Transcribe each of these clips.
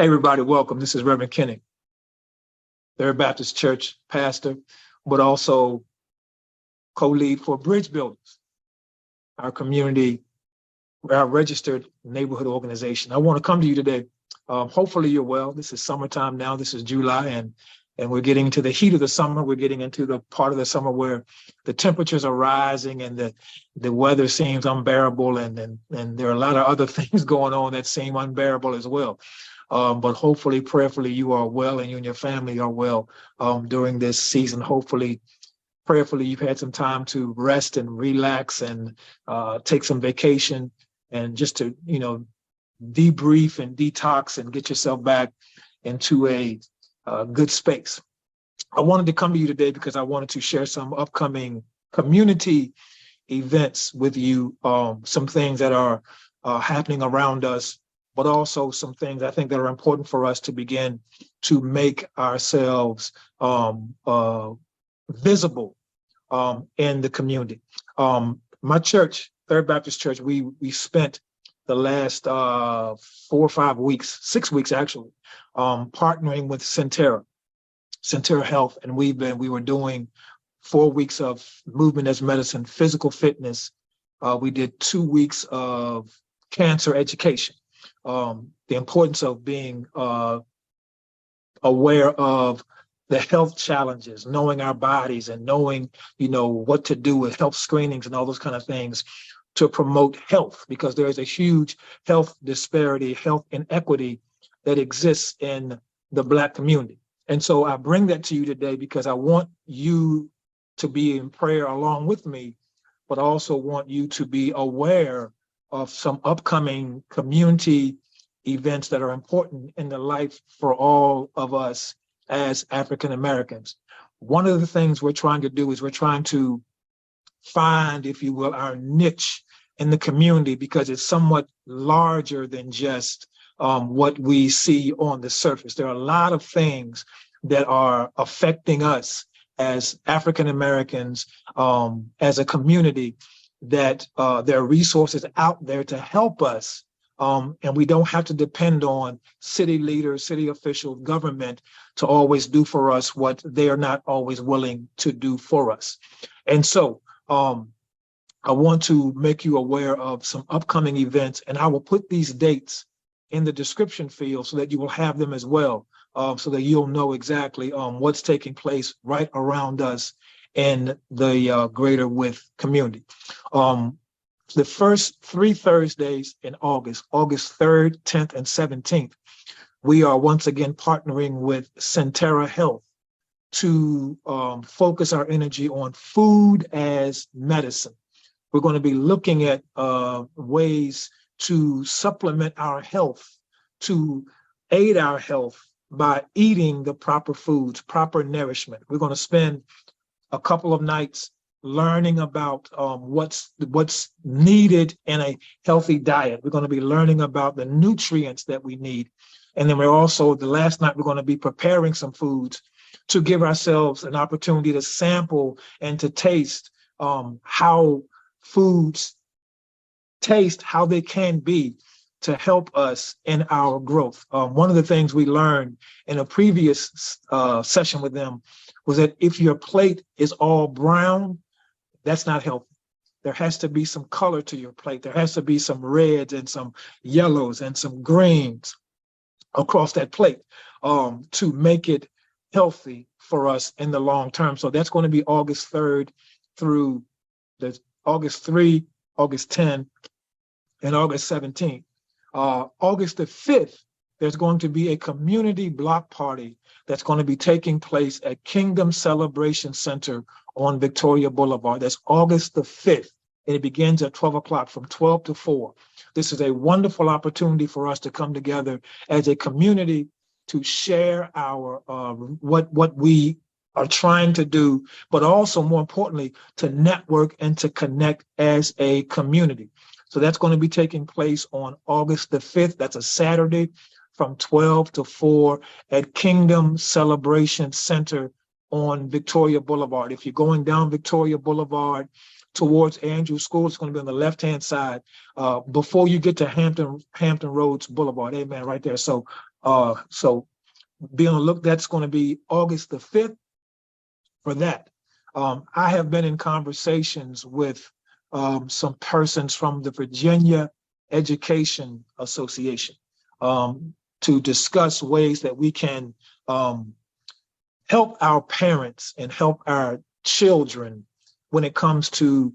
Hey, everybody, welcome. This is Reverend Kenny, Third Baptist Church pastor, but also co-lead for Bridge Builders, our community, our registered neighborhood organization. I want to come to you today. Hopefully you're well. This is summertime now. This is July, and we're getting into the heat of the summer. We're getting into the part of the summer where the temperatures are rising and the weather seems unbearable, and there are a lot of other things going on that seem unbearable as well. But hopefully, prayerfully, you are well and you and your family are well during this season. Hopefully, prayerfully, you've had some time to rest and relax and take some vacation and just to, debrief and detox and get yourself back into a good space. I wanted to come to you today because I wanted to share some upcoming community events with you, some things that are happening around us, but also some things I think that are important for us to begin to make ourselves visible in the community. My church, Third Baptist Church, we spent the last 4 or 5 weeks, 6 weeks actually, partnering with Centera Health, and we were doing 4 weeks of movement as medicine, physical fitness. We did 2 weeks of cancer education. The importance of being aware of the health challenges, knowing our bodies and knowing, what to do with health screenings and all those kind of things to promote health, because there is a huge health disparity, health inequity that exists in the Black community. And so I bring that to you today because I want you to be in prayer along with me, but I also want you to be aware of some upcoming community events that are important in the life for all of us as African Americans. One of the things we're trying to do is we're trying to find, if you will, our niche in the community, because it's somewhat larger than just what we see on the surface. There are a lot of things that are affecting us as African Americans, as a community, that there are resources out there to help us, and we don't have to depend on city leaders, city officials, government to always do for us what they are not always willing to do for us. And so I want to make you aware of some upcoming events, and I will put these dates in the description field so that you will have them as well, so that you'll know exactly what's taking place right around us in the greater Wythe community. The first 3 Thursdays in August 3rd, 10th, and 17th, we are once again partnering with Centera Health to focus our energy on food as medicine. We're going to be looking at ways to supplement our health, to aid our health by eating the proper foods, proper nourishment. We're going to spend a couple of nights learning about what's needed in a healthy diet. We're going to be learning about the nutrients that we need. And then we're also, the last night, we're going to be preparing some foods to give ourselves an opportunity to sample and to taste how foods taste, how they can be to help us in our growth. One of the things we learned in a previous session with them was that if your plate is all brown, that's not healthy. There has to be some color to your plate. There has to be some reds and some yellows and some greens across that plate to make it healthy for us in the long term. So that's going to be August 3rd through the August 3, August 10, and August 17th. August the 5th, there's going to be a community block party that's going to be taking place at Kingdom Celebration Center on Victoria Boulevard. That's August the 5th, and it begins at 12 o'clock, from 12 to 4. This is a wonderful opportunity for us to come together as a community to share our what we are trying to do, but also, more importantly, to network and to connect as a community. So that's going to be taking place on August the 5th. That's a Saturday, from 12 to 4 at Kingdom Celebration Center on Victoria Boulevard. If you're going down Victoria Boulevard, towards Andrews School. It's going to be on the left-hand side before you get to Hampton Roads Boulevard. Amen, right there. So be on the look. That's going to be August the 5th for that. I have been in conversations with some persons from the Virginia Education Association to discuss ways that we can help our parents and help our children when it comes to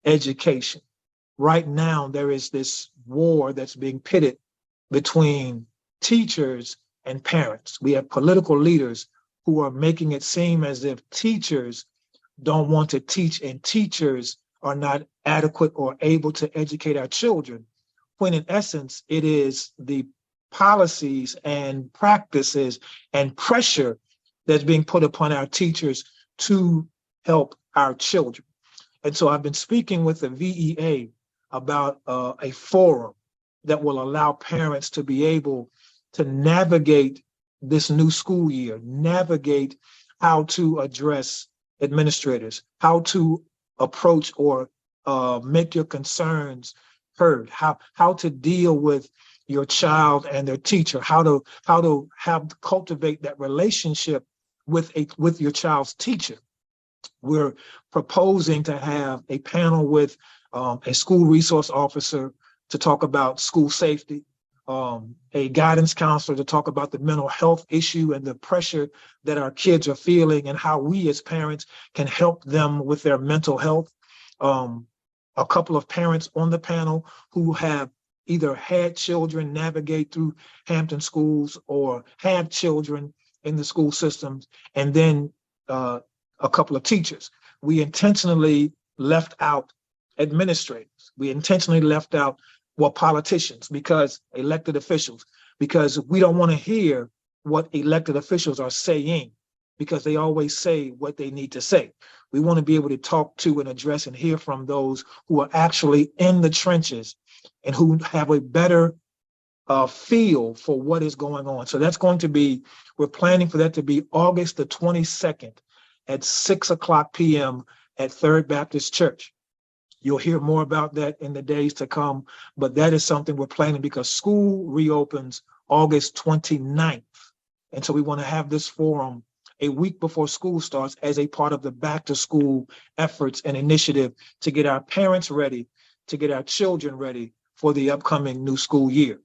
education. Right now, there is this war that's being pitted between teachers and parents. We have political leaders who are making it seem as if teachers don't want to teach and teachers are not adequate or able to educate our children, when in essence, it is the policies and practices and pressure that's being put upon our teachers to help our children. And so I've been speaking with the VEA about a forum that will allow parents to be able to navigate this new school year, navigate how to address administrators, how to approach or make your concerns heard, how to deal with your child and their teacher, how to cultivate that relationship with your child's teacher. We're proposing to have a panel with a school resource officer to talk about school safety, a guidance counselor to talk about the mental health issue and the pressure that our kids are feeling and how we as parents can help them with their mental health. A couple of parents on the panel who have either had children navigate through Hampton schools or have children in the school systems, and then a couple of teachers. We intentionally left out administrators. We intentionally left out, well, politicians, because elected officials, because we don't want to hear what elected officials are saying, because they always say what they need to say. We want to be able to talk to and address and hear from those who are actually in the trenches and who have a better feel for what is going on. So that's going to be, we're planning for that to be August the 22nd at 6:00 p.m. at Third Baptist Church. You'll hear more about that in the days to come, but that is something we're planning because school reopens August 29th. And so we want to have this forum a week before school starts as a part of the back to school efforts and initiative to get our parents ready, to get our children ready for the upcoming new school year.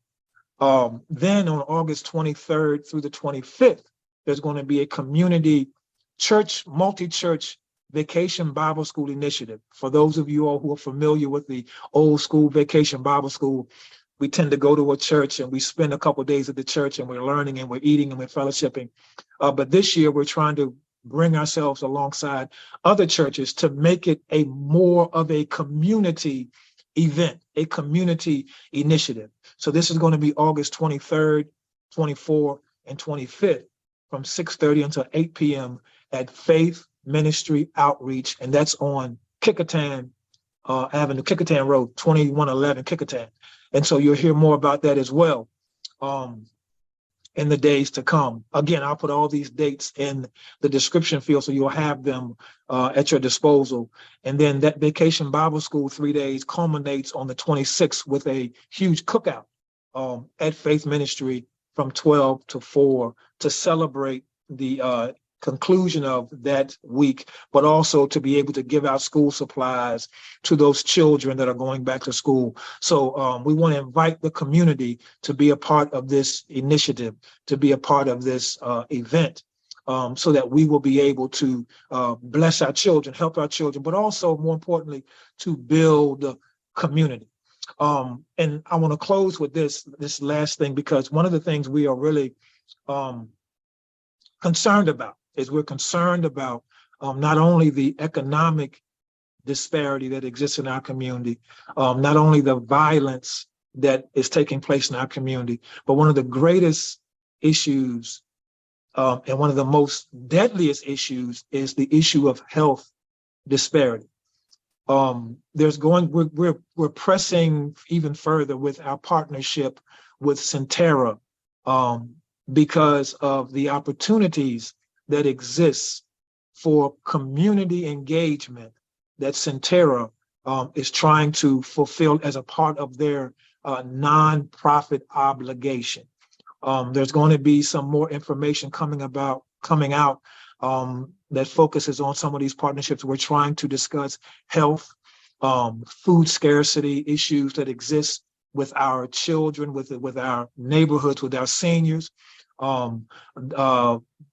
Then on August 23rd through the 25th, there's going to be a community church, multi-church Vacation Bible School initiative. For those of you all who are familiar with the old school Vacation Bible School, we tend to go to a church and we spend a couple of days at the church and we're learning and we're eating and we're fellowshipping. But this year we're trying to bring ourselves alongside other churches to make it a more of a community event, a community initiative. So this is going to be August 23rd, 24th, and 25th from 6:30 until 8 p.m. at Faith Ministry Outreach, and that's on Kecoughtan Avenue, Kecoughtan Road, 2111 Kecoughtan. And so you'll hear more about that as well in the days to come. Again, I'll put all these dates in the description field so you'll have them at your disposal. And then that Vacation Bible School 3 days culminates on the 26th with a huge cookout at Faith Ministry from 12 to 4 to celebrate the conclusion of that week, but also to be able to give out school supplies to those children that are going back to school. So we want to invite the community to be a part of this initiative, to be a part of this event, so that we will be able to bless our children, help our children, but also more importantly, to build community. And I want to close with this last thing, because one of the things we are really concerned about is we're concerned about not only the economic disparity that exists in our community, not only the violence that is taking place in our community, but one of the greatest issues and one of the most deadliest issues is the issue of health disparity. We're pressing even further with our partnership with Centera because of the opportunities that exists for community engagement that Centera is trying to fulfill as a part of their nonprofit obligation. There's going to be some more information coming out that focuses on some of these partnerships. We're trying to discuss health, food scarcity issues that exist with our children, with our neighborhoods, with our seniors,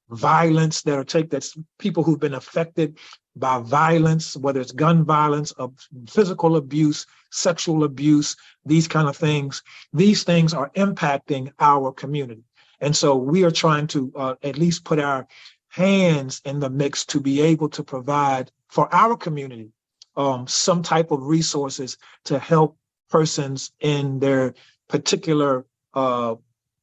violence that's people who've been affected by violence, whether it's gun violence, physical abuse, sexual abuse, these kind of things. These things are impacting our community. And so we are trying to at least put our hands in the mix to be able to provide for our community some type of resources to help persons in their particular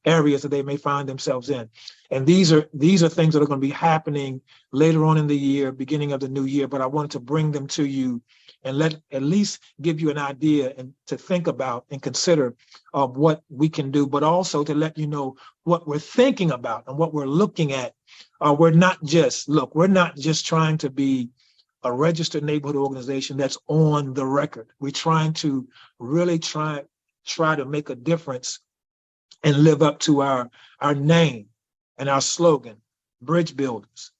areas that they may find themselves in. And these are things that are going to be happening later on in the year, beginning of the new year, but I wanted to bring them to you and at least give you an idea and to think about and consider what we can do, but also to let you know what we're thinking about and what we're looking at. We're not just trying to be a registered neighborhood organization that's on the record. We're trying to really try to make a difference and live up to our name and our slogan, Bridge Builders.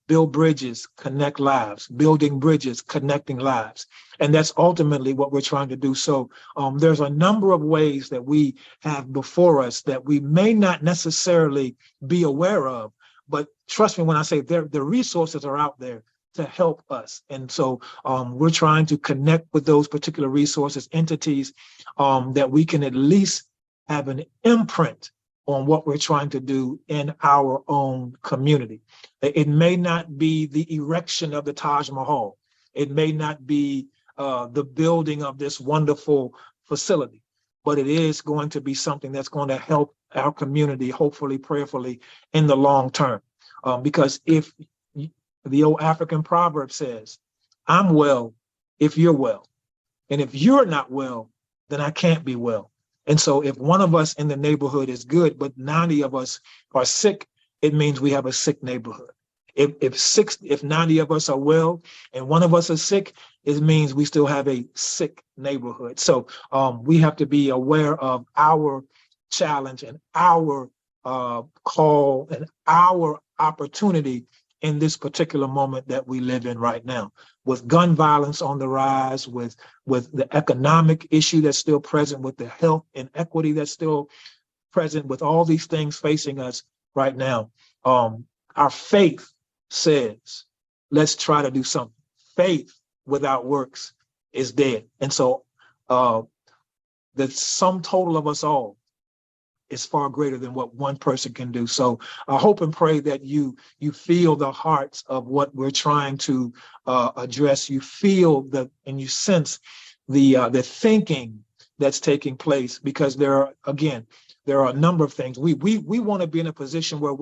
Build bridges, connect lives. Building bridges, connecting lives. And that's ultimately what we're trying to do. So there's a number of ways that we have before us that we may not necessarily be aware of, but trust me when I say the resources are out there to help us. And so we're trying to connect with those particular resources, entities that we can at least have an imprint on what we're trying to do in our own community. It may not be the erection of the Taj Mahal. It may not be the building of this wonderful facility, but it is going to be something that's going to help our community, hopefully, prayerfully, in the long term. Because if the old African proverb says, I'm well if you're well. And if you're not well, then I can't be well. And so if one of us in the neighborhood is good, but 90 of us are sick, it means we have a sick neighborhood. If 90 of us are well and one of us is sick, it means we still have a sick neighborhood. So we have to be aware of our challenge and our call and our opportunity in this particular moment that we live in right now, with gun violence on the rise, with the economic issue that's still present, with the health inequity that's still present, with all these things facing us right now. Our faith says, let's try to do something. Faith without works is dead. And so the sum total of us all is far greater than what one person can do. So I hope and pray that you feel the hearts of what we're trying to address. You feel and you sense the thinking that's taking place, because there are a number of things. We want to be in a position where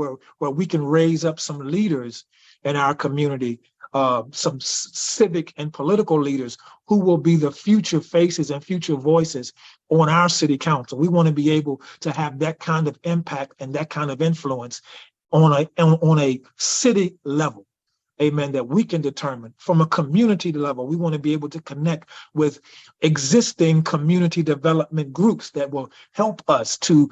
we can raise up some leaders in our community, some civic and political leaders who will be the future faces and future voices on our city council. We want to be able to have that kind of impact and that kind of influence on a city level. Amen. That we can determine from a community level. We want to be able to connect with existing community development groups that will help us to,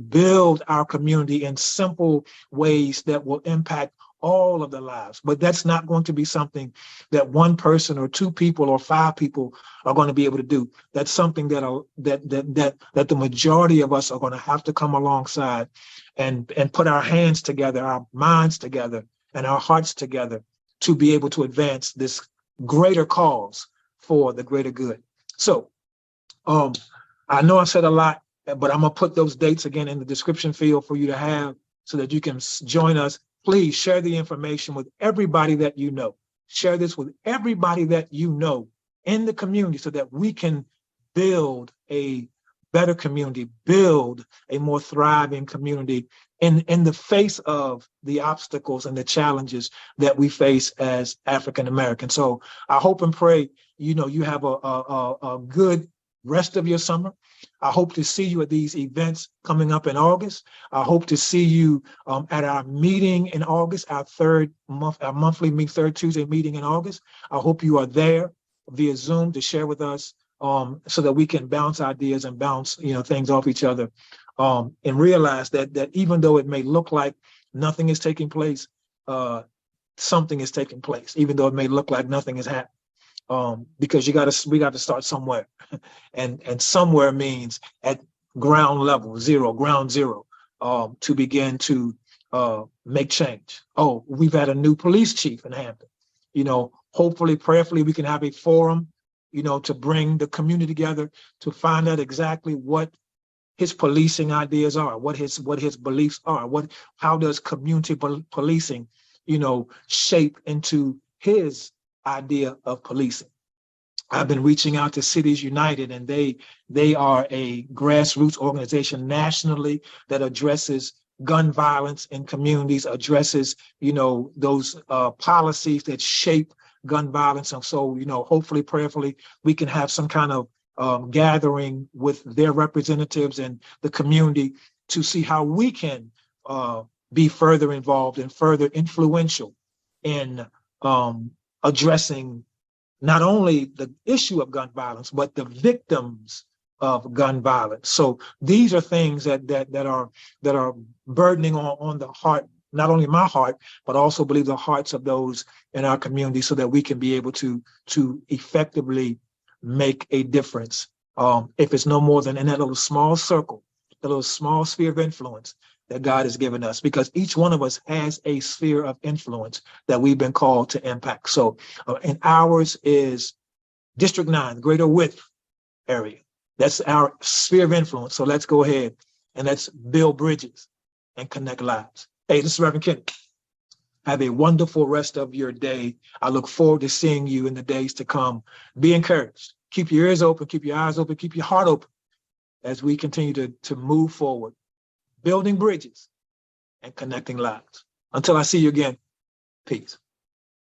build our community in simple ways that will impact all of the lives. But that's not going to be something that one person or two people or five people are going to be able to do. That's something that the majority of us are going to have to come alongside and put our hands together, our minds together, and our hearts together to be able to advance this greater cause for the greater good. So I know I said a lot, but I'm going to put those dates again in the description field for you to have so that you can join us. Please share the information with everybody that you know. Share this with everybody that you know in the community so that we can build a better community, build a more thriving community in the face of the obstacles and the challenges that we face as African Americans. So I hope and pray, you have a good rest of your summer. I hope to see you at these events coming up in August. I hope to see you at our meeting in August, our monthly third Tuesday meeting in August. I hope you are there. via Zoom to share with us, so that we can bounce ideas and bounce, things off each other, and realize that even though it may look like nothing is taking place, something is taking place, even though it may look like nothing is happening. Because we got to start somewhere, and somewhere means at ground level, ground zero, to begin to make change. Oh, we've had a new police chief in Hampton. Hopefully, prayerfully, we can have a forum, to bring the community together to find out exactly what his policing ideas are, what his beliefs are, how does community policing, shape into his idea of policing. I've been reaching out to Cities United, and they are a grassroots organization nationally that addresses gun violence in communities, addresses, those policies that shape gun violence. And so, hopefully, prayerfully, we can have some kind of gathering with their representatives and the community to see how we can be further involved and further influential in addressing not only the issue of gun violence, but the victims of gun violence. So these are things that are burdening on the heart, not only my heart, but also believe the hearts of those in our community, so that we can be able to effectively make a difference. If it's no more than in that little small circle, the little small sphere of influence that God has given us, because each one of us has a sphere of influence that we've been called to impact. So, and ours is District 9, Greater Wythe area. That's our sphere of influence. So let's go ahead and let's build bridges and connect lives. Hey, this is Reverend Kenny. Have a wonderful rest of your day. I look forward to seeing you in the days to come. Be encouraged. Keep your ears open, keep your eyes open, keep your heart open as we continue to move forward, building bridges and connecting lives. Until I see you again, peace.